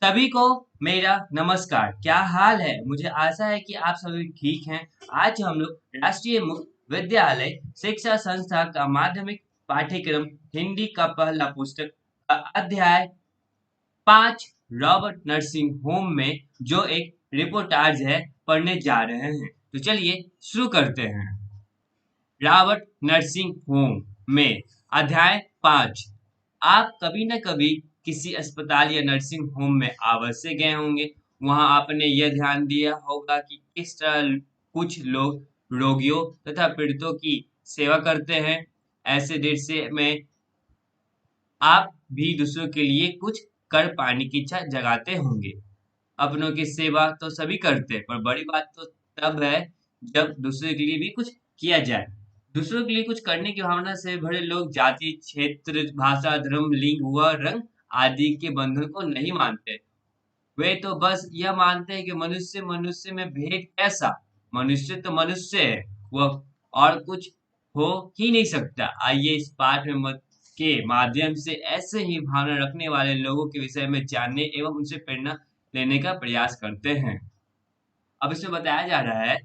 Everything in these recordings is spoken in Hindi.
सभी को मेरा नमस्कार। क्या हाल है? मुझे आशा है कि आप सभी ठीक हैं। आज हम लोग राष्ट्रीय मुक्त विद्यालय शिक्षा संस्था का माध्यमिक पाठ्यक्रम हिंदी का पहला पुस्तक का अध्याय 5 रॉबर्ट नर्सिंग होम में जो एक रिपोर्टाज है पढ़ने जा रहे हैं। तो चलिए शुरू करते हैं। रॉबर्ट नर्सिंग होम में अध्याय 5। आप कभी न कभी किसी अस्पताल या नर्सिंग होम में अवश्य गए होंगे। वहां आपने यह ध्यान दिया होगा कि किस तरह कुछ लोग रोगियों तथा पीड़ितों की सेवा करते हैं। ऐसे दृश्य में आप भी दूसरों के लिए कुछ कर पाने की इच्छा जगाते होंगे। अपनों की सेवा तो सभी करते हैं, पर बड़ी बात तो तब है जब दूसरे के लिए भी कुछ किया जाए। दूसरों के लिए कुछ करने की भावना से भरे लोग जाति, क्षेत्र, भाषा, धर्म, लिंग व रंग आदि के बंधन को नहीं मानते। वे तो बस यह मानते हैं कि मनुष्य मनुष्य में भेद कैसा। मनुष्य तो मनुष्य है, वह और कुछ हो ही नहीं सकता। आइए इस पाठ में मत के माध्यम से ऐसे ही भावना रखने वाले लोगों के विषय में जानने एवं उनसे प्रेरणा लेने का प्रयास करते हैं। अब इसमें बताया जा रहा है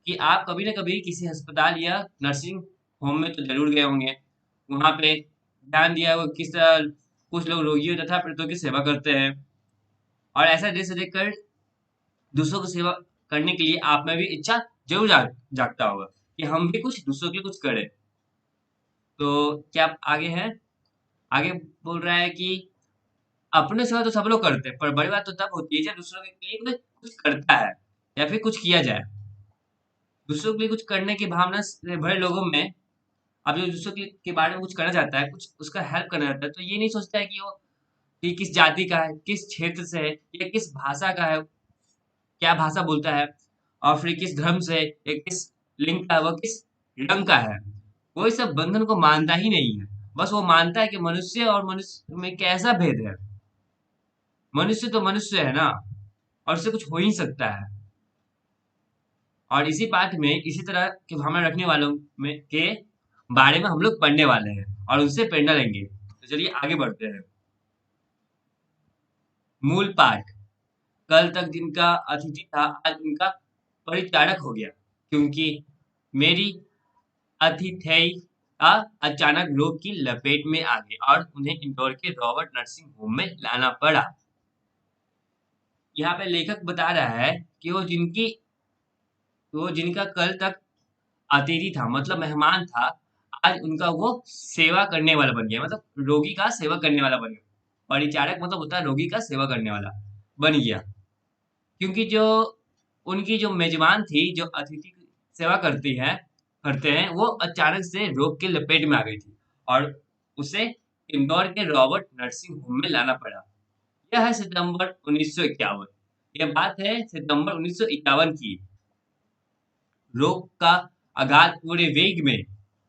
कि आप कभी न कभी किसी अस्पताल या नर्सिंग होम में तो ज़रूर गए होंगे। वहाँ पे ध्यान दिया होगा किस तरह कुछ लोग रोगियों तथा पीड़ितों की सेवा करते हैं। और ऐसा दृश्य देखकर दूसरों की सेवा करने के लिए आप में भी इच्छा ज़रूर जागता होगा कि हम भी कुछ दूसरों के लिए कुछ करें। तो क्या आप आगे हैं? आगे बोल रहा है कि अपने सेवा तो सब लोग करते हैं, पर बड़ी बात तो तब होती है जब दूसरों के लिए कोई कुछ करता है या फिर कुछ किया जाए। दूसरों के लिए कुछ करने की भावना से भरे लोगों में अब जो दूसरों के बारे में कुछ करना चाहता है, कुछ उसका हेल्प करना चाहता है, तो ये नहीं सोचता है कि वो कि किस जाति का है, किस क्षेत्र से है या किस भाषा का है, क्या भाषा बोलता है और फिर किस धर्म से है या किस लिंग का है, वह किस रंग का है। वो इस सब बंधन को मानता ही नहीं है। बस वो मानता है कि मनुष्य और मनुष्य में कैसा भेद है। मनुष्य तो मनुष्य है ना, और उससे कुछ हो ही सकता है। और इसी पाठ में इसी तरह की भावना रखने वालों में के बारे में हम लोग पढ़ने वाले हैं और उनसे प्रेरणा लेंगे। तो चलिए आगे बढ़ते हैं। मूल पाठ। कल तक जिनका अतिथि था आज उनका परिचारक हो गया, क्योंकि मेरी अतिथेयिका अचानक रोग की लपेट में आ गई और उन्हें इंदौर के रॉबर्ट नर्सिंग होम में लाना पड़ा। यहाँ पे लेखक बता रहा है कि वो जिनका कल तक अतिथि था मतलब मेहमान था, आज उनका वो सेवा करने वाला बन गया, मतलब रोगी का सेवा करने वाला बन गया। परिचारक मतलब होता है रोगी का सेवा करने वाला बन गया, क्योंकि जो उनकी जो मेजबान थी, जो अतिथि की सेवा करते हैं, वो अचानक से रोग के लपेट में आ गई थी और उसे इंदौर के रॉबर्ट नर्सिंग होम में लाना पड़ा। यह है सितंबर 1951। यह बात है सितंबर 1951 की। रोग का आघात पूरे वेग में,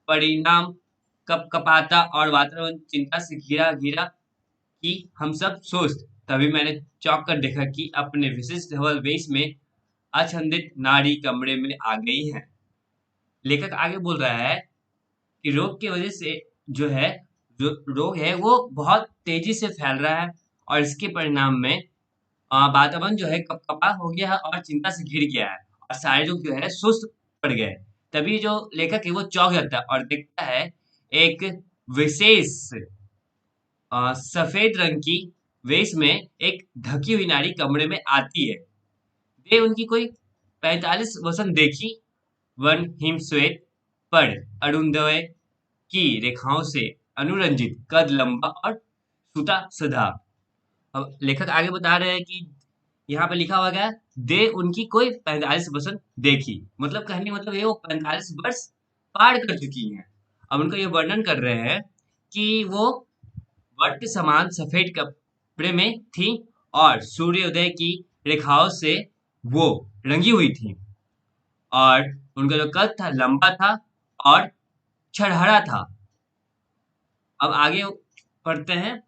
परिणाम कपकपाता और वातावरण चिंता से घिरा घिरा कि हम सब सुस्त। तभी मैंने चौंक कर देखा कि अपने विशिष्ट धवल वेश में अछंदित नारी कमरे में आ गई है। लेखक आगे बोल रहा है कि रोग की वजह से जो है जो रोग है वो बहुत तेजी से फैल रहा है और इसके परिणाम में वातावरण जो है कपकपा हो गया है और चिंता से घिर गया है और सारे लोग जो है सुस्त पड़ गए। तभी जो लेखक है वो चौंक जाता है और देखता है एक विशेष सफेद रंग की वेश में एक ढकी हुई नारी कमरे में आती है। वे उनकी कोई 45 वसंत देखी, वन हिमश्वेत, पर अरुणोदय की रेखाओं से अनुरंजित, कद लंबा और सूता सधा। अब लेखक आगे बता रहे हैं कि यहाँ पे लिखा हुआ क्या है, दे उनकी कोई 45 वसंत देखी, मतलब कहने का मतलब ये वो 45 वर्ष पार कर चुकी हैं। अब उनका ये वर्णन कर रहे हैं कि वो वट समान सफेद कपड़े में थी और सूर्योदय की रेखाओं से वो रंगी हुई थी और उनका जो कद था लंबा था और छरहरा था। अब आगे पढ़ते हैं।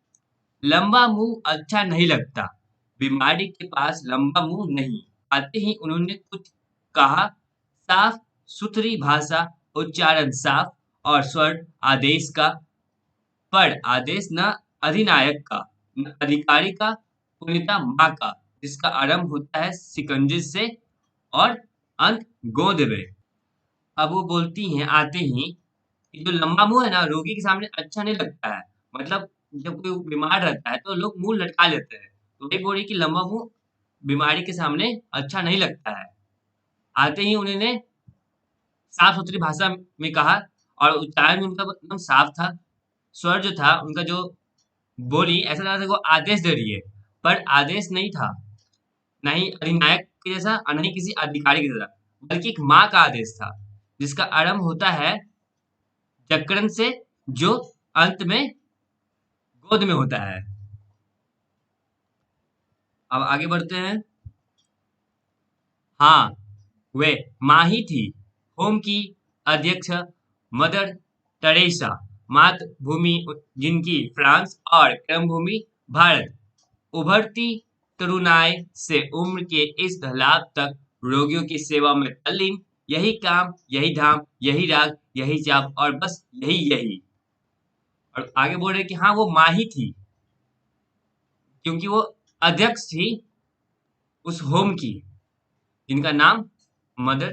लंबा मुंह अच्छा नहीं लगता, बीमारी के पास लंबा मुंह नहीं। आते ही उन्होंने कुछ कहा, साफ सुथरी भाषा, उच्चारण साफ और स्वर आदेश का, पर आदेश न अधिनायक का न अधिकारी का, पूर्णतः माँ का, जिसका आरंभ होता है शिकंजे से और अंत गोद में। अब वो बोलती हैं आते ही कि जो लंबा मुंह है ना रोगी के सामने अच्छा नहीं लगता है। मतलब जब कोई बीमार रहता है तो लोग मुंह लटका लेते हैं, तो वही बोल रही कि लंबा मुंह बीमारी के सामने अच्छा नहीं लगता है। आते ही उन्होंने साफ सुथरी भाषा में कहा और उच्चारण भी उनका एकदम साफ था। स्वर जो था उनका, जो बोली ऐसा लगा था वो आदेश दे रही है, पर आदेश नहीं था, ना ही अधिनायक के जैसा और नहीं किसी अधिकारी की तरह, बल्कि एक माँ का आदेश था, जिसका आरंभ होता है जकरन से, जो अंत में गोद में होता है। अब आगे बढ़ते हैं। हाँ, वे माँ ही थी, होम की अध्यक्ष मदर टेरेसा, मातृभूमि जिनकी फ्रांस और कर्मभूमि भारत। उभरती तरुणाई से उम्र के इस ढलान तक रोगियों की सेवा में तल्लीन, यही काम, यही धाम, यही राग, यही जाप और बस यही यही। और आगे बोल रहे कि हाँ वो माँ ही थी, क्योंकि वो अध्यक्ष थी उस होम की, जिनका नाम मदर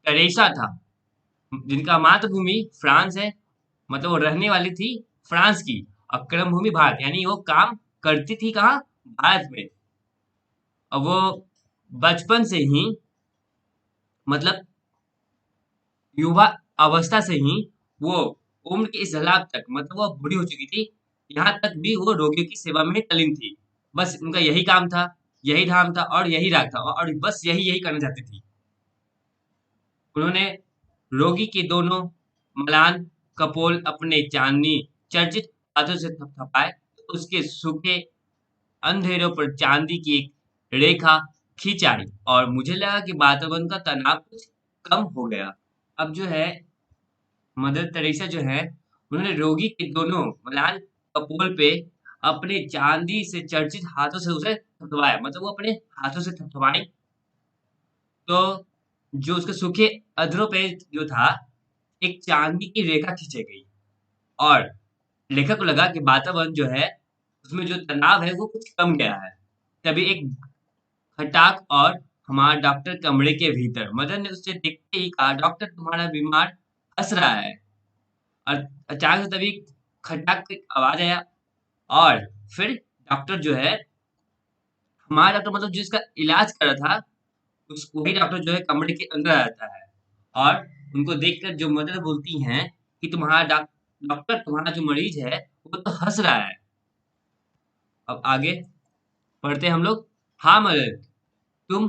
टेरेसा था, जिनका मातृभूमि फ्रांस है, मतलब वो रहने वाली थी फ्रांस की, और कर्म भूमि भारत, यानी वो काम करती थी कहाँ, भारत में। अब वो बचपन से ही, मतलब युवा अवस्था से ही, वो उम्र के इस जलाब तक, मतलब वो बूढ़ी हो चुकी थी, यहाँ तक भी वो रोगियों की सेवा में तल्लीन थी। बस उनका यही काम था, यही धाम था और यही राग था, और बस यही यही करना चाहती थी। उन्होंने रोगी के दोनों म्लान कपोल अपने चांदनी चर्चित हाथों से थपथपाए, तो उसके सूखे अंधेरों पर चांदी की एक रेखा खींचाई और मुझे लगा कि वातावरण का तनाव कुछ कम हो गया। अब जो है मदर टेरेसा जो है, उन्होंने रोगी के दोनों म्लान कपोल पे अपने चांदी से चर्चित हाथों से उसे थपथपाया, मतलब वो अपने हाथों से थपथपाई, तो जो उसके सूखे अधरों पे जो था, एक चांदी की रेखा खींची गई और लेखक को लगा कि वातावरण जो है उसमें जो तनाव है वो कुछ कम गया है। तभी एक खटाक और हमारा डॉक्टर कमरे के भीतर, मदर ने उससे देखते ही कहा, डॉक्टर तुम्हारा बीमार हंस रहा है। और अचानक से तभी खटाक की आवाज आया, और फिर डॉक्टर जो है, हमारा डॉक्टर मतलब जिसका इलाज कर रहा था, उस वही डॉक्टर जो है कमरे के अंदर आता है, और उनको देखकर जो मदर बोलती हैं कि तुम्हारा डॉक्टर, तुम्हारा जो मरीज है वो तो हंस रहा है। अब आगे पढ़ते हैं हम लोग। हाँ मदर, तुम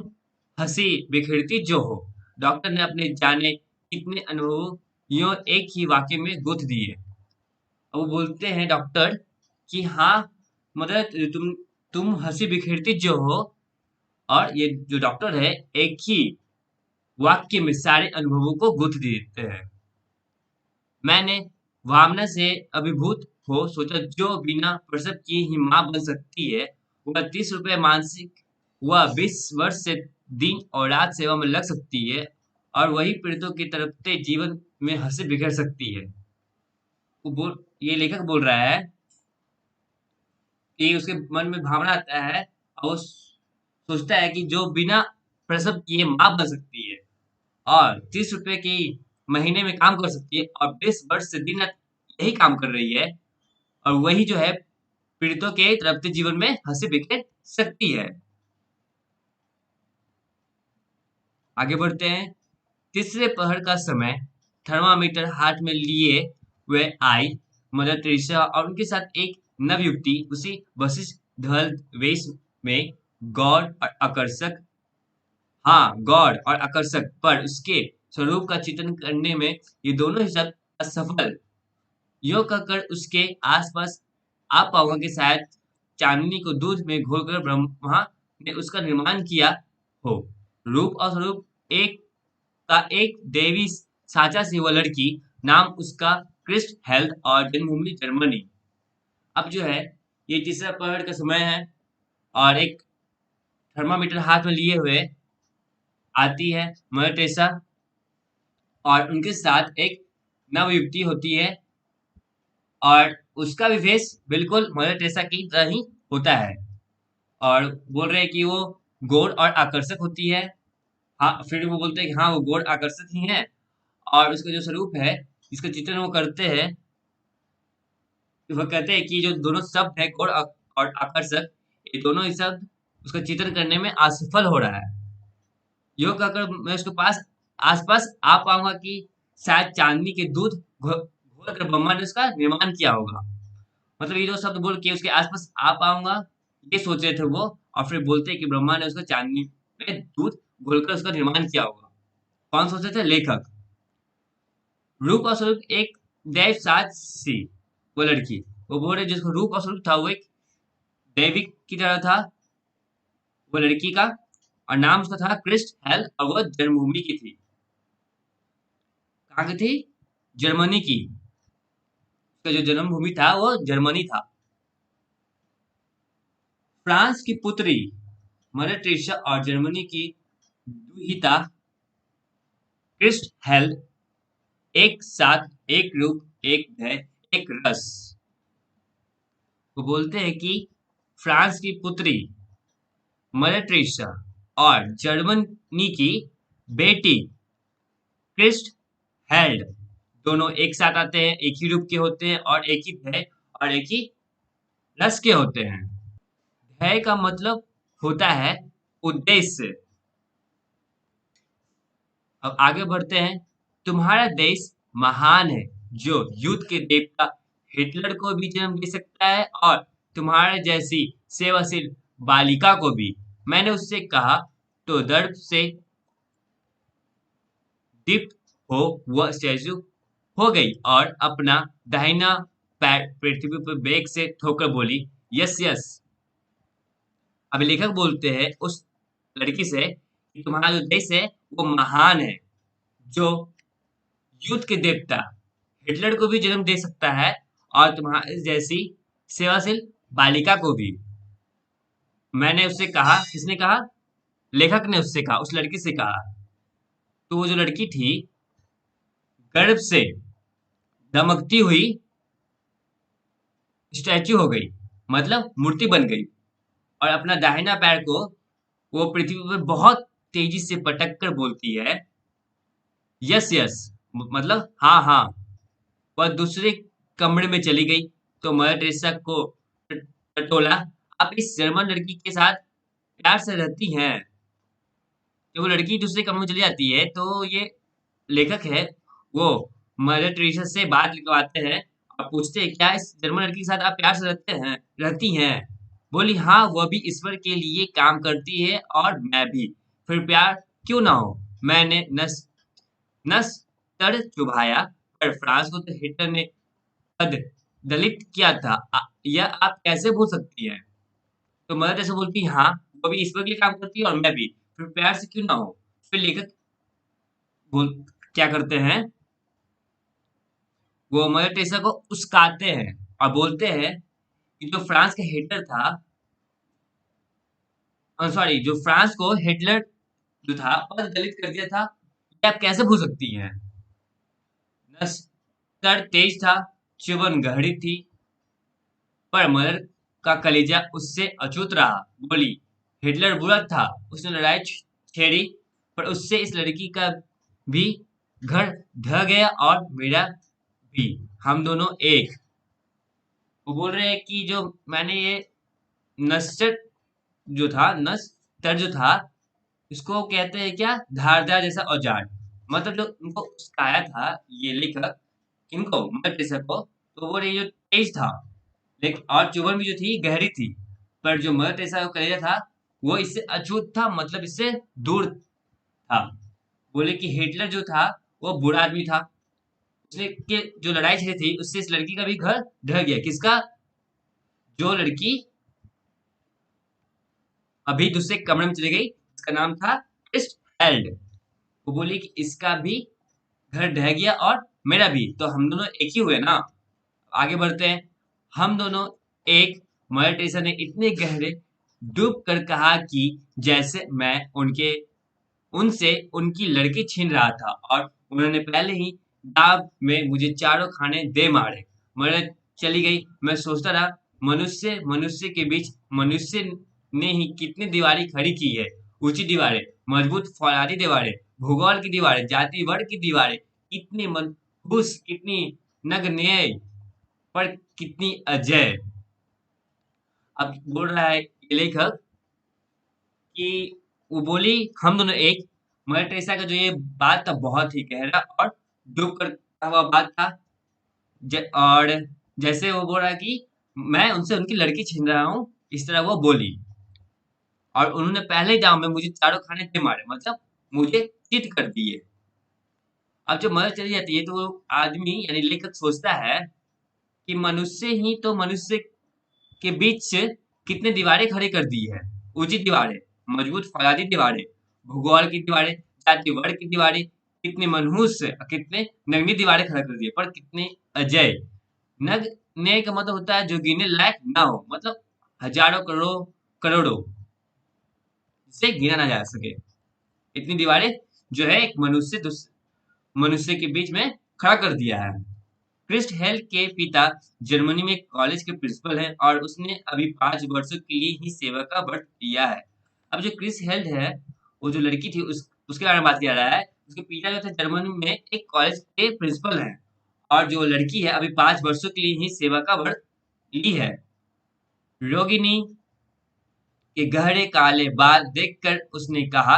हंसी बिखेरती जो हो। डॉक्टर ने अपने जाने कितने अनुभवों यो एक ही वाक्य में गुथ दिए। अब वो बोलते हैं डॉक्टर कि हाँ मदर, तुम हंसी बिखेरती जो हो, और ये जो डॉक्टर है एक ही वाक्य में सारे अनुभवों को गुथ देते हैं। मैंने भावना से अभिभूत हो सोचा, जो बिना प्रसव किए ही माँ बन सकती है, वह 30 रुपए मानसिक, वह 20 वर्ष से दिन और रात सेवा में लग सकती है, और वही पीड़ितों के तड़पते जीवन में हंसी बिखेर सकती है। ये लेखक बोल रहा है कि उसके मन में भावना आता है, और वो सोचता है कि जो बिना प्रसव किए माँ बन सकती है और 30 रुपए की महीने में काम कर सकती है और 20 वर्ष से दिन रात यही काम कर रही है, और वही जो है पीड़ितों के तड़पते जीवन में हंसी बिखेर सकती है। आगे बढ़ते हैं। तीसरे पहर का समय, थर्मामीटर हाथ में लिए वे आई मदर टेरेसा, और उनके साथ एक नव युवती उसी वशिष्ठ ढल वेश में, गौर और आकर्षक, हाँ गौर और आकर्षक, पर उसके स्वरूप का चित्रण करने में ये दोनों ही शब्द असफल। यो कहकर उसके आसपास आ पाऊंगा कि शायद चांदनी को दूध में घोलकर ब्रह्मा ने उसका निर्माण किया हो। रूप और स्वरूप एक का एक देवी साचा सी वह लड़की, नाम उसका क्रिस्ट हेल्थ, और जन्मभूमि जर्मनी। अब जो है ये तीसरा पहर का समय है, और एक थर्मामीटर हाथ में लिए हुए आती है मदर टेरेसा, और उनके साथ एक नव युवती होती है, और उसका भी फेस बिल्कुल मदर टेरेसा की तरह ही होता है। और बोल रहे हैं कि वो गोड और आकर्षक होती है। हाँ, फिर वो बोलते हैं कि हाँ वो गोड आकर्षक ही है, और उसका जो स्वरूप है, जिसका चित्रण वो करते हैं, वो कहते हैं कि जो दोनों शब्द है गोड और आकर्षक, ये दोनों ही शब्द उसका चित्रण करने में असफल हो रहा है। यो कहकर मैं उसके पास आसपास आ पाऊंगा कि शायद चांदनी के दूध घोल कर ब्रह्मा ने उसका निर्माण किया होगा। मतलब ये जो शब्द बोल के उसके आसपास आ पाऊंगा, ये सोच रहे थे वो, और फिर बोलते हैं कि ब्रह्मा ने उसको चांदनी में दूध घोलकर उसका निर्माण किया होगा। कौन सोचे थे? लेखक। रूप और स्वरूप एक दैव साक्षी, वो लड़की, वो बोल रहे जिसको रूप और स्वरूप था वो एक दैविक की तरह था, वो लड़की का, और नाम उसका था क्रिस्ट हेल, और वो जन्मभूमि की थी। कहाँ की थी? जर्मनी की। उसका जो जन्मभूमि था वो जर्मनी था। फ्रांस की पुत्री मदर टेरेसा और जर्मनी की दुहिता क्रिस्ट हेल, एक साथ, एक रूप, एक ध्येय, एक रस। वो बोलते हैं कि फ्रांस की पुत्री मदर टेरेसा और जर्मनी की बेटी क्रिस्ट हेल्ड, दोनों एक साथ आते हैं, एक ही रूप के होते हैं, और एक ही ध्येय और एक ही रस के होते हैं। ध्येय का मतलब होता है उद्देश्य। अब आगे बढ़ते हैं। तुम्हारा देश महान है, जो युद्ध के देवता हिटलर को भी जन्म दे सकता है, और तुम्हारे जैसी सेवाशील बालिका को भी। मैंने उससे कहा तो दर्प से दीप्त हो वह स्टैचू हो गई और अपना दाहिना पैर पृथ्वी पर बेग से ठोकर बोली, यस यस। अब लेखक बोलते हैं उस लड़की से कि तुम्हारा जो देश है वो महान है, जो युद्ध के देवता हिटलर को भी जन्म दे सकता है, और तुम्हारे जैसी सेवाशील बालिका को भी। मैंने उससे कहा, किसने कहा? लेखक ने उससे कहा, उस लड़की से कहा। तो वो जो लड़की थी, गर्भ से दमकती हुई स्टैच्यू हो गई, मतलब मूर्ति बन गई, और अपना दाहिना पैर को वो पृथ्वी पर बहुत तेजी से पटक कर बोलती है, यस यस, मतलब हाँ हाँ। वह दूसरे कमरे में चली गई तो मदर टेरेसा को टटोला, आप इस जर्मन लड़की के साथ प्यार से रहती हैं। जब वो लड़की दूसरे कमरे में चली जाती है तो ये लेखक है, वो मदर टेरेसा से बात लिखवाते हैं और पूछते हैं, क्या इस जर्मन लड़की के साथ आप प्यार से रहती हैं? बोली, हाँ, वह भी ईश्वर के लिए काम करती है और मैं भी, फिर प्यार क्यों ना हो। मैंने नस नस तर चुभाया, पर फ्रांस को तो हिटलर ने पद दलित किया था, यह आप कैसे भूल सकती हैं? तो मदर टेरेसा बोलती, हाँ, वो भी ईश्वर के लिए काम करती है और मैं भी, फिर प्यार से क्यों ना हो। फिर लेखक बोल क्या करते हैं, वो मदर टेरेसा को उस्काते हैं और बोलते हैं कि जो फ्रांस का हिटलर था, सॉरी, जो फ्रांस को हिटलर जो था पद दलित कर दिया था, ये आप कैसे भूल सकती हैं? नस्तर तेज था, चुभन गहरी थी, पर मदर का कलेजा उससे अछूत रहा। बोली, हिटलर बुरा था, उसने लड़ाई छेड़ी, पर उससे इस लड़की का भी घर ढह गया और मेरा भी, हम दोनों एक। वो बोल रहे हैं कि जो मैंने ये नस्तर जो था, नस्तर जो था, इसको कहते हैं क्या? धारदार जैसा औजार। मतलब जो उनको उस्काया था ये लेखक, किनको? मदर टेरेसा को, तो वो ये जो तेज था, लेकिन और चुभन भी जो थी गहरी थी, पर जो मदर टेरेसा का कलेजा था वो इससे अछूत था, मतलब इससे दूर था। बोले कि हिटलर जो था वो बुरा आदमी था, उसने के जो लड़ाई छिड़ी थी उससे इस लड़की का भी घर ढह गया। किसका? जो लड़की अभी दूसरे कमरे में चली गई, इसका नाम था क्रिस्ट हेल्ड। वो बोली कि इसका भी घर ढह गया और मेरा भी, तो हम दोनों एक ही हुए ना। आगे बढ़ते हैं। हम दोनों एक, मदर टेरेसा ने इतने गहरे डूब कर कहा कि जैसे मैं उनके उनसे उनकी लड़की छीन रहा था, और उन्होंने पहले ही दाव में मुझे चारों खाने दे मारे। मदर चली गई, मैं सोचता रहा, मनुष्य मनुष्य के बीच मनुष्य ने ही कितनी दीवारें खड़ी की है। ऊंची दीवारें, मजबूत फौलादी दीवारें, भूगोल की दीवारें, जाति वर्ग की दीवारें, कितनी मनहूस, कितनी नगण्य, पर कितनी अजय। अब बोल रहा है ये लेखक कि वो बोली, हम दोनों एक। मदर टेरेसा का जो ये बात था बहुत ही गहरा और दुख करता हुआ बात था। और जैसे वो बोल रहा है कि मैं उनसे उनकी लड़की छीन रहा हूँ, इस तरह वो बोली। और उन्होंने पहले दांव में मुझे चारों खाने दे मारे, मतलब मुझे चित कर दिए। अब जब मदर चली जाती है तो वो आदमी यानी लेखक सोचता है कि मनुष्य ही तो मनुष्य के बीच कितने दीवारें खड़ी कर दी है। ऊंची दीवारें, मजबूत फौलादी दीवारें, भूगोल की दीवारें, जाति वर्ग की दीवारें, कितने मनहूस कितने नगनी दीवारें खड़ा कर दी है, पर कितने अजय। नग ने का मतलब होता है जो गिनने लायक ना हो, मतलब हजारों करोड़ों करोड़ों, जिसे गिना ना जा सके। इतनी दीवारें जो है एक मनुष्य के बीच में खड़ा कर दिया है। क्रिस्ट हेल के पिता जर्मनी में कॉलेज के प्रिंसिपल हैं और उसने अभी 5 वर्षों के लिए ही सेवा का व्रत लिया है। अब जो क्रिस हेल्ड है, वो जो लड़की थी उसके बारे में बात किया रहा है। उसके पिता जो थे जर्मनी में एक कॉलेज के प्रिंसिपल हैं, और जो लड़की है अभी 5 वर्षों के लिए ही सेवा का व्रत ली है। रोगिनी के गहरे काले बाल देखकर उसने कहा,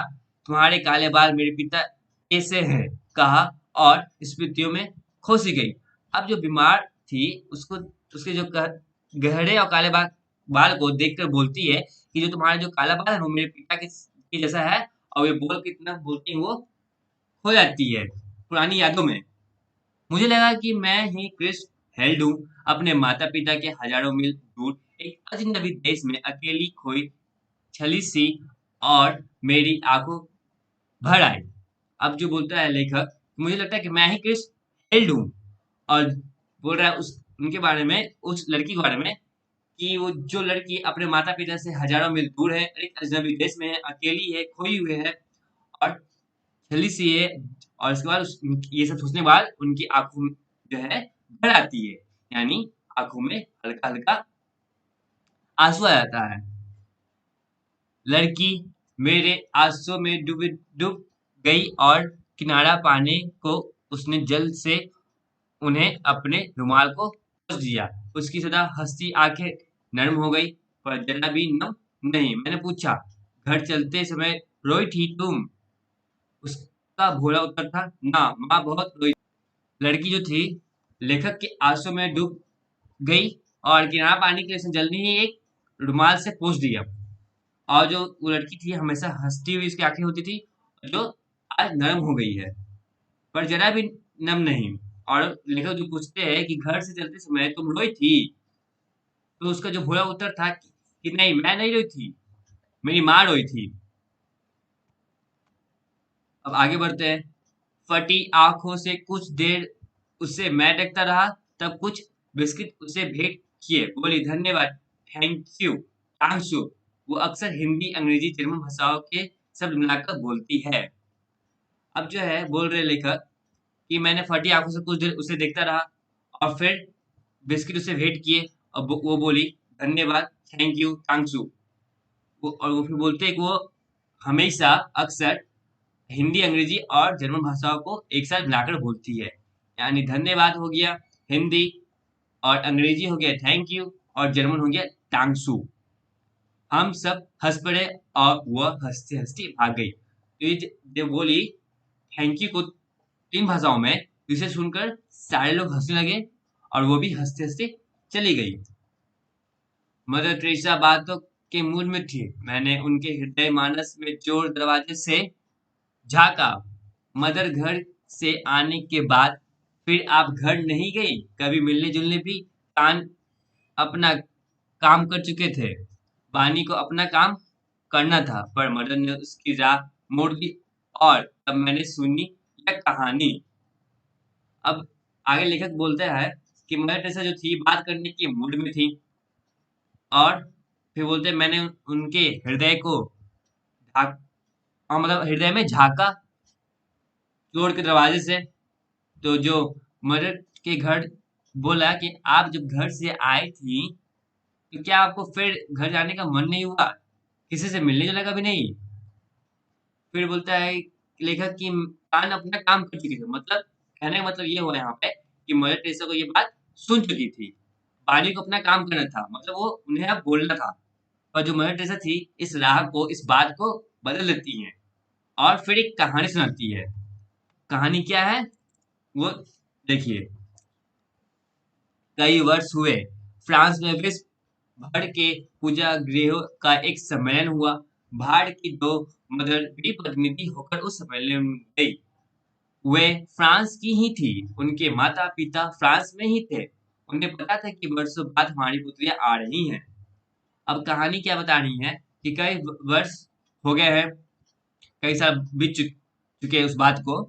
तुम्हारे काले बाल मेरे पिता कैसे हैं, कहा, और स्मृतियों में खो सी गई। अब जो बीमार थी उसको उसके जो गहरे और काले बाल बाल को देखकर बोलती है कि जो तुम्हारा जो काला बाल है वो मेरे पिता के जैसा है। और ये बोल कितना बोलती है वो खो जाती है पुरानी यादों में। मुझे लगा कि मैं ही क्रिस हेल्ड हूँ, अपने माता पिता के हजारों मील दूर एक अजनबी देश में अकेली खोई छली सी, और मेरी आंखों भर आई। अब जो बोलता है लेखक, मुझे लगता है कि मैं ही क्रिस हेल्ड हूँ, और बोल रहा है उस उनके बारे में, उस लड़की के बारे में, कि वो जो लड़की अपने माता पिता से हजारों मील दूर है, एक अजनबी देश में है, अकेली है, खोई हुई है, और छली सी है। और उसके बाद ये सब सोचने के बाद उनकी आंखों जो है भर आती है, यानी आंखों में हल्का हल्का आंसू आ जाता है। लड़की मेरे आंसुओं में डूब गई और किनारा पाने को उसने जल्द से उन्हें अपने रुमाल को पोंछ दिया। उसकी सदा हंसती आंखें नर्म हो गई, पर जरा भी नम नहीं। मैंने पूछा, घर चलते समय रोई थी तुम? उसका भोला उत्तर था, ना माँ बहुत रोई। लड़की जो थी लेखक के आंसू में डूब गई और किनारा पाने के लिए उसने जल्दी ही एक रुमाल से पोंछ दिया। और जो वो लड़की थी हमेशा हंसती हुई उसकी आंखें होती थी, जो आज नरम हो गई है, पर जरा भी नम नहीं। और लेखक जो पूछते हैं कि घर से चलते समय तुम रोई थी, तो उसका जो भोला उत्तर था कि नहीं, मैं नहीं रोई थी, मेरी माँ रोई थी। अब आगे बढ़ते हैं। फटी आंखों से कुछ देर उससे मैं देखता रहा, तब कुछ बिस्किट उसे भेंट किए, बोली, धन्यवाद, थैंक यू, थैंक्स यू। वो अक्सर हिंदी, अंग्रेजी, जर्मन भाषाओं के शब्द मिलाकर बोलती है। अब जो है बोल रहे लेखक कि मैंने फटी आंखों से कुछ देर उसे देखता रहा, और फिर बिस्किट उसे भेंट किए, और वो बोली, धन्यवाद, थैंक यू, थैंक्स यू। और वो फिर बोलते हैं कि वो हमेशा अक्सर हिंदी, अंग्रेजी और जर्मन भाषाओं को एक साथ मिलाकर बोलती है। यानी धन्यवाद हो गया हिंदी, और अंग्रेजी हो गया थैंक यू, और जर्मन हो गया तांगसू। हम सब हंस पड़े और वह हंसते हंसते भाग गई। तो ये जब बोली थैंक यू को 3 भाषाओं में, इसे सुनकर सारे लोग हंसने लगे, और वो भी हंसते हंसते चली गई। मदर टेरेसा बातों के मूड में थी। मैंने उनके हृदय मानस में चोर दरवाजे से झाँका। मदर घर से आने के बाद फिर आप घर नहीं गई? कभी मिलने-जुलने भी कान अपना काम कर चुके थे। बानी को अपना काम करना था, पर मदर ने उसकी राह मोड़ दी, और तब मैंने सुनी यह कहानी। अब आगे लेखक बोलता है कि मदर टेरेसा जो थी बात करने के मूड में थी, और फिर बोलते हैं मैंने उनके हृदय को झाँक मतलब हृदय में झाँका चोर के दरवाजे से। तो जो मदर के घर बोला कि आप जब घर से आई थी, तो क्या आपको फिर घर जाने का मन नहीं हुआ? किसी से मिलने जुलने का भी नहीं। फिर बोलता है लेखक कि कान अपना काम कर चुकी थी, मतलब कहने का मतलब ये हुआ यहाँ पे कि मदर टेरेसा को ये बात सुन चुकी थी। पानी को अपना काम करना था, मतलब वो उन्हें अब बोलना था। और जो मदर टेरेसा थी इस राह को, इस बात को बदल देती है और फिर एक कहानी सुनाती है। कहानी क्या है वो देखिए। कई वर्ष हुए, फ्रांस में विश्व भर के पूजा गृहों का एक सम्मेलन हुआ। भारत की दो मदर भी प्रतिनिधि होकर उस सम्मेलन में गई। वे फ्रांस की ही थी, उनके माता-पिता फ्रांस में ही थे। उन्हें पता था कि वर्षों बाद हमारी पुत्रियाँ आ रही हैं। अब कहानी क्या बता रही है कि कई वर्ष हो गए हैं, कई साल बीत चुके हैं उस बात को।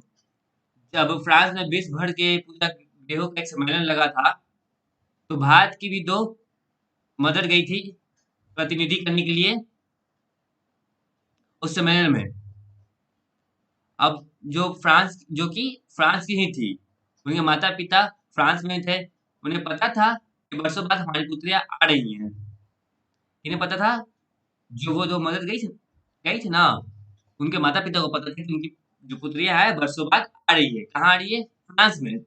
जब फ्रांस में विश्व भर के पूजा गृहों का एक सम्मेलन लगा था, तो भारत की भी 2 मदर गई थी प्रतिनिधि करने के लिए उस सम्मेलन में। अब जो कि फ्रांस की ही थी, उनके माता-पिता फ्रांस में थे। उन्हें पता था कि वर्षों बाद हमारी पुत्रियाँ आ रही हैं। इन्हें पता था, जो वो 2 मदर गई थी ना, उनके माता-पिता को पता था कि उनकी जो पुत्रियाँ हैं वर्षों बाद आ रही है। कहाँ आ रही है? फ्रांस में।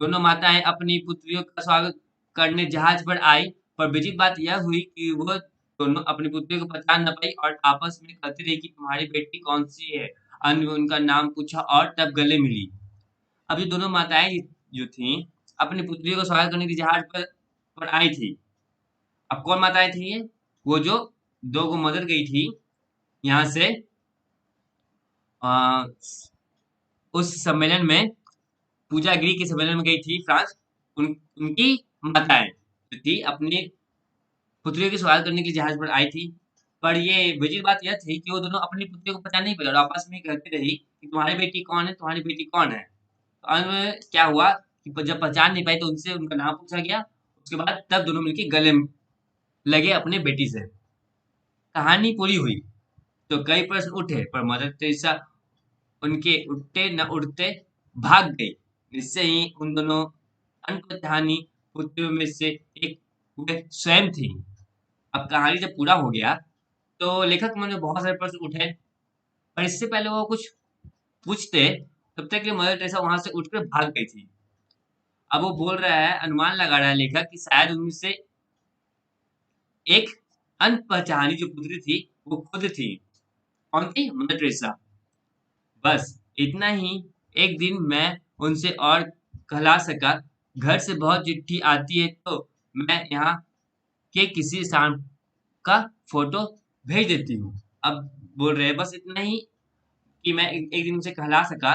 दोनों माताएँ अपनी पुत्रियों का स्वागत करने जहाज पर आई, पर विचित्र बात यह हुई कि वो दोनों अपनी पुत्रियों को पहचान न पाई और आपस में कहती रही कि तुम्हारी बेटी कौन-सी है? अंत में उनका नाम पूछा और तब गले मिली। अब ये दोनों माताएँ जो थीं, अपनी पुत्रियों का स्वागत करने के लिए जहाज पर आई थी। अब कौन माताएँ थी ये? वो जो 2 गो मदर गई थी यहाँ से अ, उस सम्मेलन में, पूजा गृह के सम्मेलन में गई थी फ्रांस। उनकी माताएँ जो थी अपनी पुत्रियों की स्वागत करने के लिए जहाज पर आई थी। पर ये विचित्र बात यह थी कि वो दोनों अपनी पुत्रियों को पहचान नहीं पाई और आपस में कहती रही कि तुम्हारी बेटी कौन है? तुम्हारी बेटी कौन है? तो अंत में क्या हुआ कि जब पहचान नहीं पाई तो उनसे उनका नाम पूछा गया। उसके बाद तब दोनों मिलके गले लगे अपनी बेटी से। कहानी पूरी हुई तो कई प्रश्न उठे, पर मदर टेरेसा उनके उठते न उठते भाग गई। निश्चय ही उन दोनों अनपहचानी पुत्रियों में से एक वे स्वयं थी। अब कहानी जब पूरा हो गया तो लेखक के मन में बहुत सारे प्रश्न उठे, पर इससे पहले वो कुछ पूछते तब तक ये मदर टेरेसा वहां से उठकर भाग गई थी। अब वो बोल रहा है, अनुमान लगा रहा है लेखक कि शायद उनमें से एक अनपहचानी जो पुत्री थी वो खुद थी। कौन थी? Mother Teresa. बस इतना ही। एक दिन मैं उनसे और कहला सका, घर से बहुत चिट्ठी आती है तो मैं यहाँ के किसी स्थान का फोटो भेज देती हूँ। अब बोल रहे हैं बस इतना ही कि मैं एक दिन उनसे कहला सका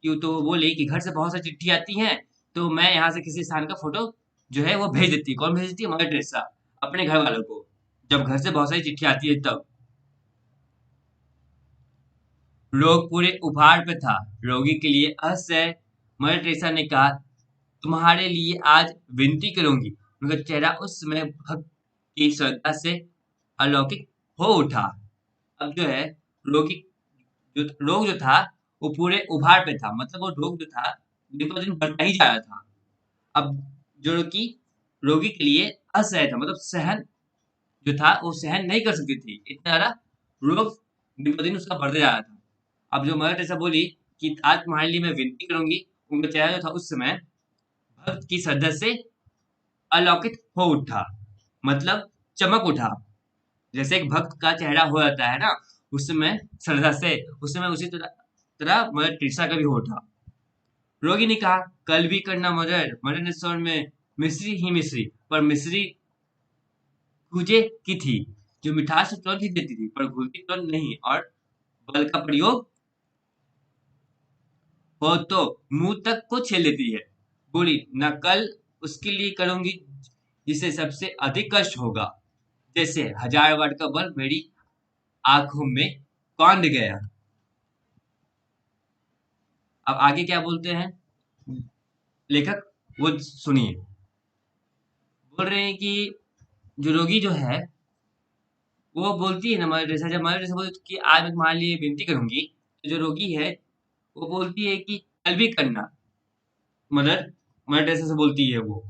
कि तो वो बोली कि घर से बहुत सारी चिट्ठी आती हैं, तो मैं यहाँ से किसी स्थान का फोटो जो है वो भेज देती है। कौन भेज देती है? मदर टेरेसा अपने घर वालों को, जब घर से बहुत सारी चिट्ठी आती है तब। रोग पूरे उभार पे था, रोगी के लिए असह्य। मदर टेरेसा ने कहा, तुम्हारे लिए आज विनती करूंगी। उनका चेहरा उस समय भक्त की श्रद्धा से अलौकिक हो उठा। अब जो है रोगी जो रोग जो था वो पूरे उभार पे था, मतलब वो रोग जो था दिन ब दिन बढ़ता ही जा रहा था। अब जो कि रोगी के लिए असह्य था, मतलब सहन जो था वो सहन नहीं कर सकती थी। इतना ज़्यादा रोग दिन ब दिन उसका बढ़ते जा रहा था। अब जो मदर टेरेसा बोली कि आज तुम्हारे लिए मैं विनती करूँगी, उनका चेहरा जो था उस समय भक्त की श्रद्धा से अलौकिक हो उठा, मतलब चमक उठा। जैसे एक भक्त का चेहरा हो जाता है ना, उस समय श्रद्धा से, उस समय उसी तरह तरह मदर टेरेसा का भी हो उठा। रोगी ने कहा, कल भी करना मदर। मदर ने स्वर में मिश्री ही मिश्री, पर मिश्री कूजे की थी, जो मिठास तो तुरंत ही देती थी, पर घुलती तुरंत नहीं, और बल का प्रयोग हो तो मुंह तक को छेल लेती है। बोली, न कल उसके लिए करूंगी जिसे सबसे अधिक कष्ट होगा, जैसे 1000 वाट का बल्ब मेरी आंखों में कौंध गया। अब आगे क्या बोलते हैं लेखक, वो सुनिए। बोल रहे हैं कि जो रोगी जो है वो बोलती है ना मदर टेरेसा, जब मदर टेरेसा बोलती है कि आज मैं तुम्हारे लिए विनती करूंगी, तो जो रोगी है वो बोलती है कि कल भी करना। मदर मदर टेरेसा से बोलती है वो।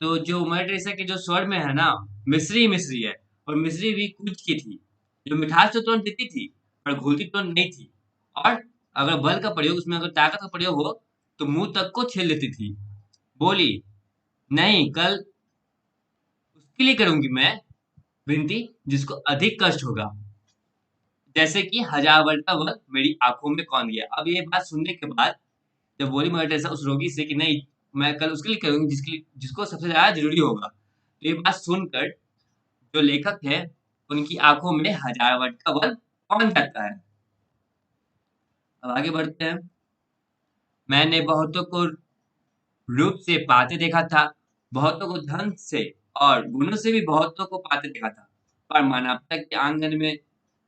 तो जो मदर टेरेसा के जो स्वर में है ना, मिस्री मिस्री है, और मिश्री भी कूच की थी, जो मिठास तो तुरंत देती थी, पर घुलती तुरंत नहीं थी। और अगर बल का प्रयोग, उसमें अगर ताकत का प्रयोग हो, तो मुंह तक को छेद लेती थी। बोली, नहीं, कल उसके लिए करूंगी मैं विनती जिसको अधिक कष्ट होगा, जैसे कि हजार वर्ष का वध मेरी आंखों में कौन गया। अब ये बात सुनने के बाद जब बोली मदर टेरेसा उस रोगी से कि नहीं, मैं कल उसके लिए करूंगी जिसको सबसे ज्यादा जरूरी होगा, तो ये बात सुनकर जो लेखक है, उनकी आंखों में हजार वर्ष का बल कौन जाता है। अब आगे बढ़ते हैं। मैंने बहुतों को रूप से पाते देखा था, बहुतों को धन से और गुणों से भी बहुतों को पाते देखा था, पर मानवता के आंगन में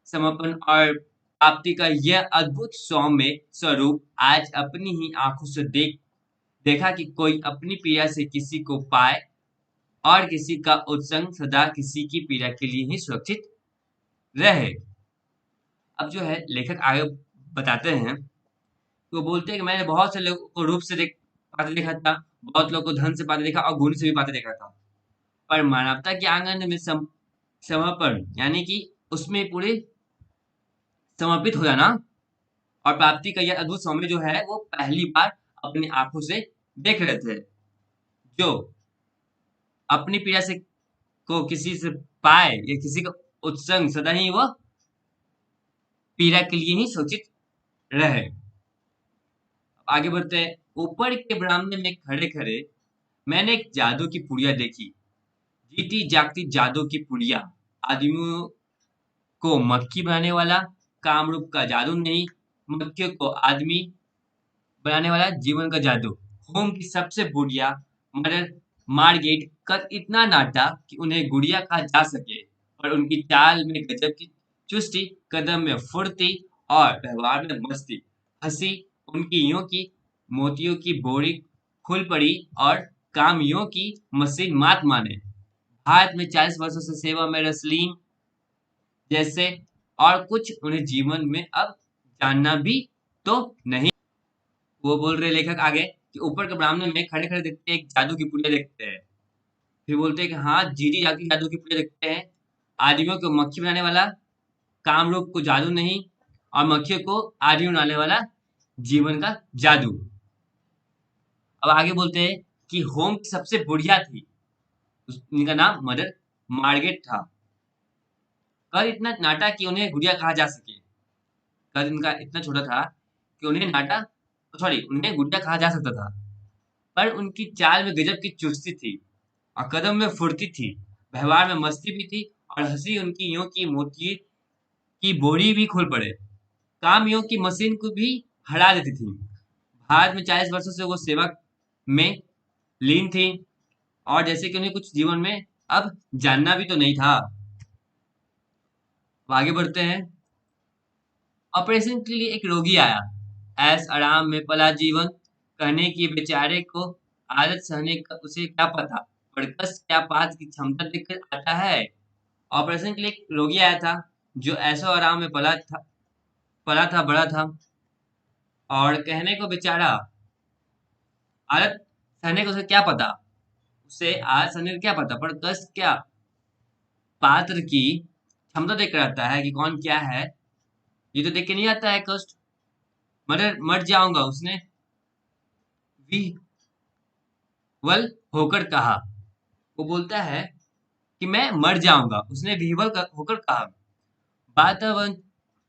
समर्पण और प्राप्ति का यह अद्भुत सौम्य स्वरूप आज अपनी ही आंखों से देखा कि कोई अपनी पीड़ा से किसी को पाए और किसी का उत्संग सदा किसी की पीड़ा के लिए ही सुरक्षित रहे। अब जो है लेखक आगे बताते हैं, तो बोलते हैं कि मैंने बहुत से लोगों को रूप से पाते देखा था, बहुत लोगों को धन से पाते देखा और गुण से भी पाते देखा था, पर मानवता के आंगन में समर्पण यानी कि उसमें पूरे समर्पित हो जाना और प्राप्ति का यह अद्भुत सौम्य जो है वो पहली बार अपनी आंखों से देख रहे थे। जो अपनी पीड़ा से को किसी से पाए या किसी का उत्संग सदा ही वह पीड़ा के लिए ही सोचित रहे। आगे बढ़ते हैं। ऊपर के बरामदे में खड़े खड़े मैंने एक जादू की पुड़िया देखी, जीती जागती जादू की पुड़िया, आदमियों को मक्खी बनाने वाला, कामरूप का जादू नहीं, मक्खियों को आदमी बनाने वाला जीवन का जादू। होम की सबसे बुढ़िया मदर मार्गेट का इतना नाटा कि उन्हें गुड़िया कहा जा सके, पर उनकी चाल में गजब की चुस्ती, कदम में फुर्ती और व्यवहार में मस्ती। हंसी उनकी यूं की मोतियों की बोरी खुल पड़ी और काम यूं की मशीन मात माने। भारत में 40 वर्षों से सेवा में रसलीन जैसे, और कुछ उन्हें जीवन में अब जानना भी तो नहीं। वो बोल रहे लेखक आगे कि ऊपर के ब्राह्मण में खड़े खड़े देखते हैं, एक जादू की पुड़िया देखते हैं। फिर बोलते हैं कि हाँ, जीती जाती जादू की पुड़िया देखते हैं, आदमियों को मक्खी बनाने वाला, कामरूप को जादू नहीं, और मक्खियों को आदमी बनाने वाला जीवन का जादू। अब आगे बोलते हैं कि होम की सबसे बुढ़िया थी, उनका नाम मदर मार्गेट था। कद इतना नाटा कि उन्हें गुड़िया कहा जा सके, कद इनका इतना छोटा था कि उन्हें नाटा, सॉरी, उन्हें गुड़िया कहा जा सकता था, पर उनकी चाल में गजब की चुस्ती थी और कदम में फुर्ती थी, व्यवहार में मस्ती भी थी, और हंसी उनकी यूं की मोती की बोरी भी खुल पड़े, काम यूं की मशीन को भी हरा देती थी। भारत में 40 वर्षों से वो सेवा में लीन थी, और जैसे कि उन्हें कुछ जीवन में अब जानना भी तो नहीं था। अब आगे बढ़ते हैं। ऑपरेशन के लिए एक रोगी आया, ऐस आराम में पला जीवन, कहने की बेचारे को आदत सहने का उसे क्या पता, पर कस क्या पात की क्षमता देखकर आता है। ऑपरेशन के लिए एक रोगी आया था, जो ऐसो आराम में पला था बड़ा था, और कहने को बेचारा आदत सहने को उसे क्या पता, उसे आदत सहने को क्या पता, पर कस क्या पात्र की क्षमता देखकर आता है कि कौन क्या है। ये तो देख के नहीं आता है कष्ट, मर जाऊंगा, उसने विह्वल होकर कहा। वो बोलता है कि मैं मर जाऊंगा, उसने होकर कहा। वातावरण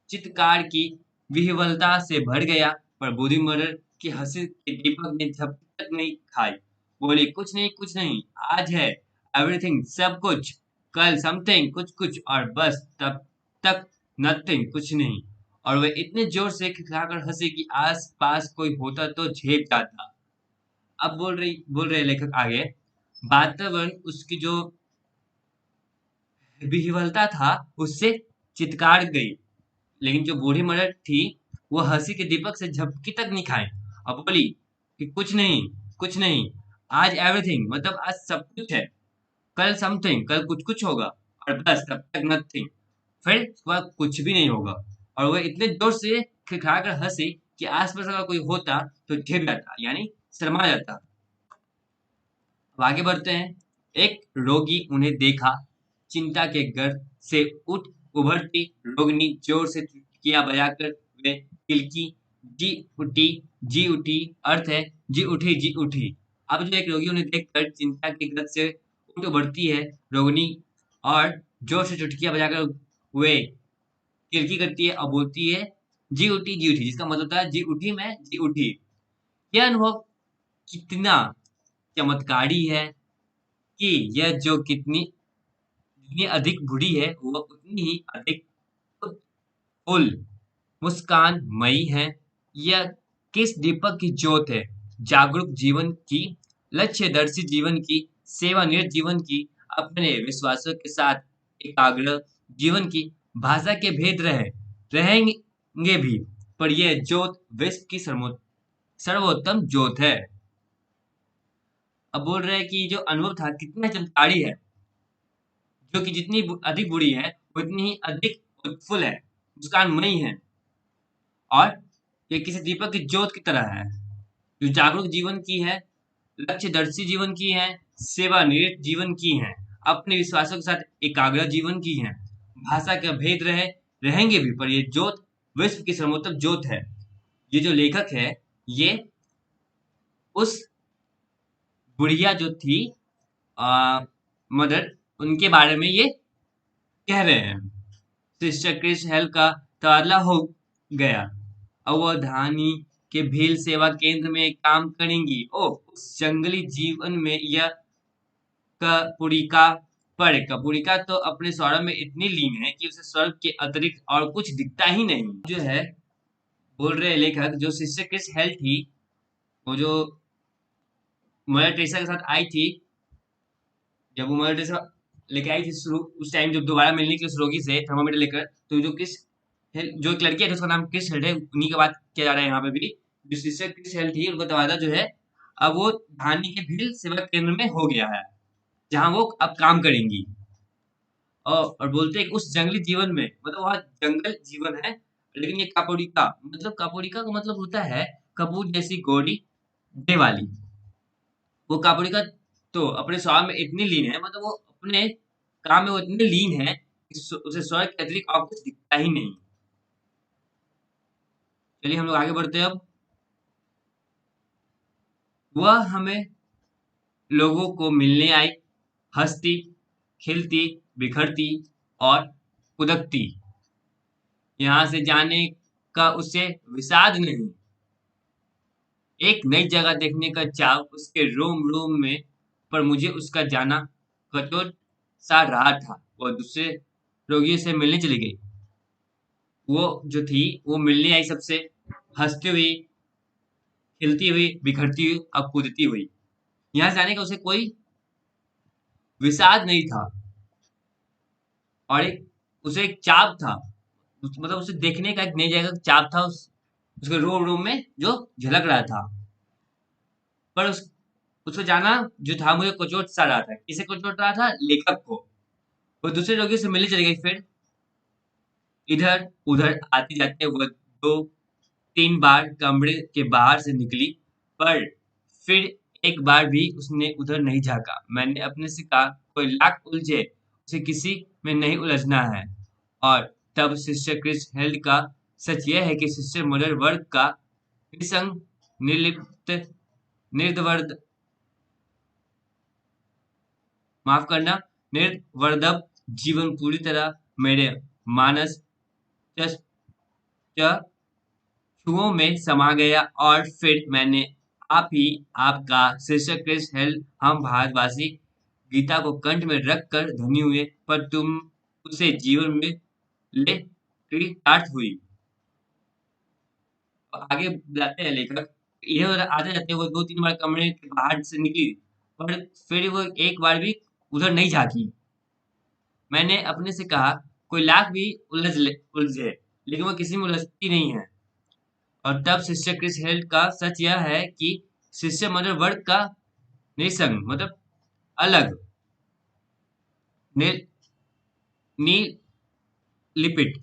चित्कार की विह्वलता से भर गया, पर बूढ़ी मदर की हंसी के दीपक ने झपकी तक नहीं खाई। बोली, कुछ नहीं, कुछ नहीं, आज है एवरीथिंग, सब कुछ, कल समथिंग, कुछ कुछ, और बस तब तक नथिंग, कुछ नहीं। और वह इतने जोर से खिलखाकर हंसी कि आस पास कोई होता तो झेप जाता। अब बोल रहे लेखक आगे, वातावरण उसकी जो विह्वलता था उससे चित्कार गई, लेकिन जो बूढ़ी मदर थी वो हंसी के दीपक से झपकी तक नहीं खाई और बोली कि कुछ नहीं, कुछ नहीं, आज एवरीथिंग, मतलब आज सब कुछ है, कल समथिंग, कल कुछ कुछ होगा, और बस तब तक नथिंग, फिर उसके बाद कुछ भी नहीं होगा। और वह इतने जोर से खिलखिलाकर हंसी कि आसपास अगर कोई होता तो झेप जाता, यानी शर्मा जाता। अब आगे बढ़ते हैं। एक रोगी उन्हें देखा, चिंता के गर्त से उठ उभरती रोगिणी जोर से चुटकियां बजाकर वे किलकी जी उठी अर्थ है जी उठी। अब जो एक रोगी उन्हें देखकर चिंता के गर्त से उठ उभरती है रोगिणी और जोर से चुटकियां बजाकर वे किलकी करती है और बोलती है जी उठी, जिसका मतलब था जी उठी मैं जी उठी। यह अनुभव कितना चमत्कारी है कि यह जो कितनी जितनी अधिक बूढ़ी है वह उतनी ही अधिक फुल मुस्कान मई है। यह किस दीपक की ज्योत है, जागरूक जीवन की, लक्ष्यदर्शी जीवन की, सेवानिरत जीवन की, अपने विश्वासों के साथ एकाग्र जीवन की। भाषा के भेद रहेंगे भी, पर यह ज्योत विश्व की सर्वोत्तम ज्योत है। अब बोल रहे हैं कि जो अनुभव था कितना चमत्कारी है, जो कि जितनी अधिक बुरी है उतनी ही अधिक उत्फुल है, मुस्कानमयी है और ये किसी दीपक की ज्योत की तरह है, जो जागरूक जीवन की है, लक्ष्यदर्शी जीवन की है, सेवानिरत जीवन की है, अपने विश्वासों के साथ एकाग्र जीवन की है। भाषा का भेद रहेंगे भी, पर ये ज्योत विश्व की सर्वोत्तम ज्योत है। ये जो लेखक है ये उस बुढ़िया जो थी मदर, उनके बारे में ये कह रहे हैं। सिस्टर क्रिस हेल का तबादला हो गया, अवधानी के भील सेवा केंद्र में काम करेंगी। ओह, उस जंगली जीवन में यह कपूरिका पर कपूरिका तो अपने स्वर्ण में इतनी लीन है कि उसे स्वर्ग के अतिरिक्त और कुछ दिखता ही नहीं। जो है बोल रहे लेखक, जो सिस्टर क्रिस हेल थी, वो जो मदर टेरेसा के साथ आई थी, जब वो मदर टेरेसा लेके आई थी शुरू उस टाइम, जब दोबारा मिलने के लिए उस रोगी से थर्मामीटर लेकर, तो जो क्रिस जो एक लड़की है उसका नाम क्रिस हेल है, उन्हीं की बात किया जा रहा है यहाँ पे भी। जो सिस्टर क्रिस हेल थी उनका तबादला जो है अब वो धानी के भील सेवा केंद्र में हो गया है, जहाँ वो अब काम करेंगी। और बोलते हैं कि उस जंगली जीवन में, मतलब वहाँ जंगल जीवन है, लेकिन ये कापोरिका, मतलब कापोरिका का मतलब होता है कपूर जैसी गोरी दे वाली। वो कापोरिका तो अपने स्वभाव में इतनी लीन है, मतलब वो अपने काम में वो इतनी लीन है कि उसे स्वर्ग के अतिरिक्त और कुछ दिखता ही नहीं। चलिए हम लोग आगे बढ़ते हैं अब। वह हमें लोगों को मिलने आई, हंसती खिलती बिखरती और उदकती। यहाँ से जाने का उसे विषाद नहीं, एक नई जगह देखने का चाव उसके रोम रोम में। पर मुझे उसका जाना कठोर सा रहा था। वह दूसरे रोगियों से मिलने चली गई। वो जो थी वो मिलने आई सबसे, हंसती हुई खिलती हुई बिखरती हुई और कूदती हुई। यहाँ से जाने का उसे कोई विषाद नहीं था, और उसे एक चाव था, मतलब उसे देखने का एक नई जगह का चाव था, उसके रोम रोम में जो झलक रहा था। पर उसको जाना जो था मुझे कुचोट सा रहा था। किसे कुचोट रहा था? लेखक को। वो दूसरे रोगियों से मिलने चली गई, फिर इधर उधर आते जाते वह दो तीन बार कमरे के बाहर से निकली, पर फिर एक बार भी उसने उधर नहीं झांका। मैंने अपने से कहा, कोई लाख उलझे उसे किसी में नहीं उलझना है। और तब सिस्टर क्रिस हेल्ड का सच यह है कि सिस्टर मदर वर्ग का निसंग निर्लिप्त निर्दवर्द माफ करना निर्वर्धब जीवन पूरी तरह मेरे मानस चक्षुओं में समा गया। और फिर मैंने आप ही आपका शीर्षक क्रिस हेल, हम भारतवासी गीता को कंठ में रख कर धनी हुए, पर तुम उसे जीवन में ले कृतार्थ हुई। और आगे बताते हैं लेखक, इधर आते जाते वो दो तीन बार कमरे के बाहर से निकली, पर फिर वो एक बार भी उधर नहीं झांकी। मैंने अपने से कहा, कोई लाख भी उलझे लेकिन वो किसी में उलझती नहीं है। और तब शिष्य क्रिस हेल्ड का सच यह है कि शिष्य मदर वर्ग का निसंग, मतलब अलग, निलिपिट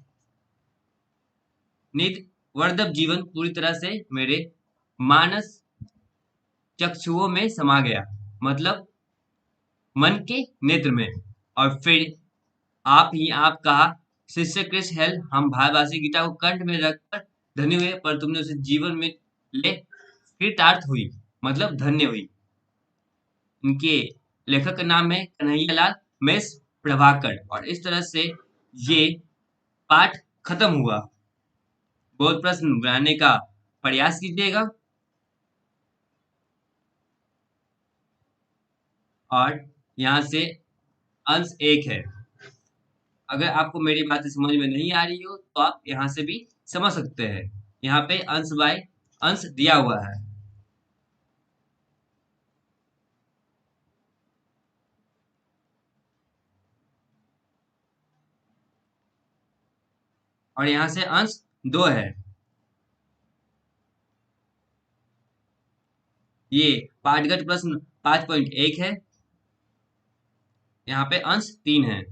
निवर्धब जीवन पूरी तरह से मेरे मानस चक्षुओं में समा गया, मतलब मन के नेत्र में। और फिर आप ही आपका शिष्य कृष हेल हम भारतवासी गीता को कंठ में रखकर धन्य हुए, पर तुमने उसे जीवन में ले कृतार्थ हुई, मतलब धन्य हुई। इनके लेखक का नाम है कन्हैयालाल मिश्र प्रभाकर, और इस तरह से ये पाठ खत्म हुआ। बोध प्रश्न बनाने का प्रयास कीजिएगा, और यहाँ से अंश 1 है। अगर आपको मेरी बातें समझ में नहीं आ रही हो तो आप यहाँ से भी समझ सकते हैं। यहाँ पे अंश बाय अंश दिया हुआ है। और यहाँ से अंश 2 है। ये पाठगत प्रश्न 5.1 है। यहाँ पे अंश 3 है।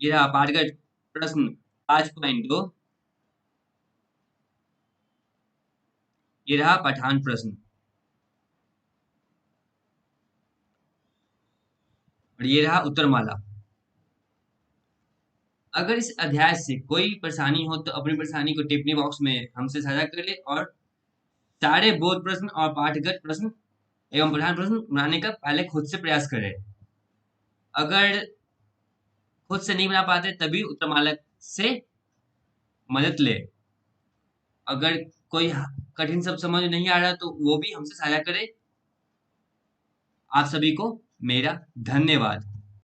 ये रहा पाठगत प्रश्न 5.2। ये रहा पठान प्रश्न, और ये रहा उत्तरमाला। अगर इस अध्याय से कोई परेशानी हो तो अपनी परेशानी को टिप्पणी बॉक्स में हमसे साझा कर ले, और सारे बोध प्रश्न और पाठगत प्रश्न एवं प्रधान प्रश्न बनाने का पहले खुद से प्रयास करें। अगर खुद से नहीं बना पाते तभी उत्तरमाला से मदद ले। अगर कोई कठिन शब्द समझ में नहीं आ रहा तो वो भी हमसे साझा करें। आप सभी को मेरा धन्यवाद।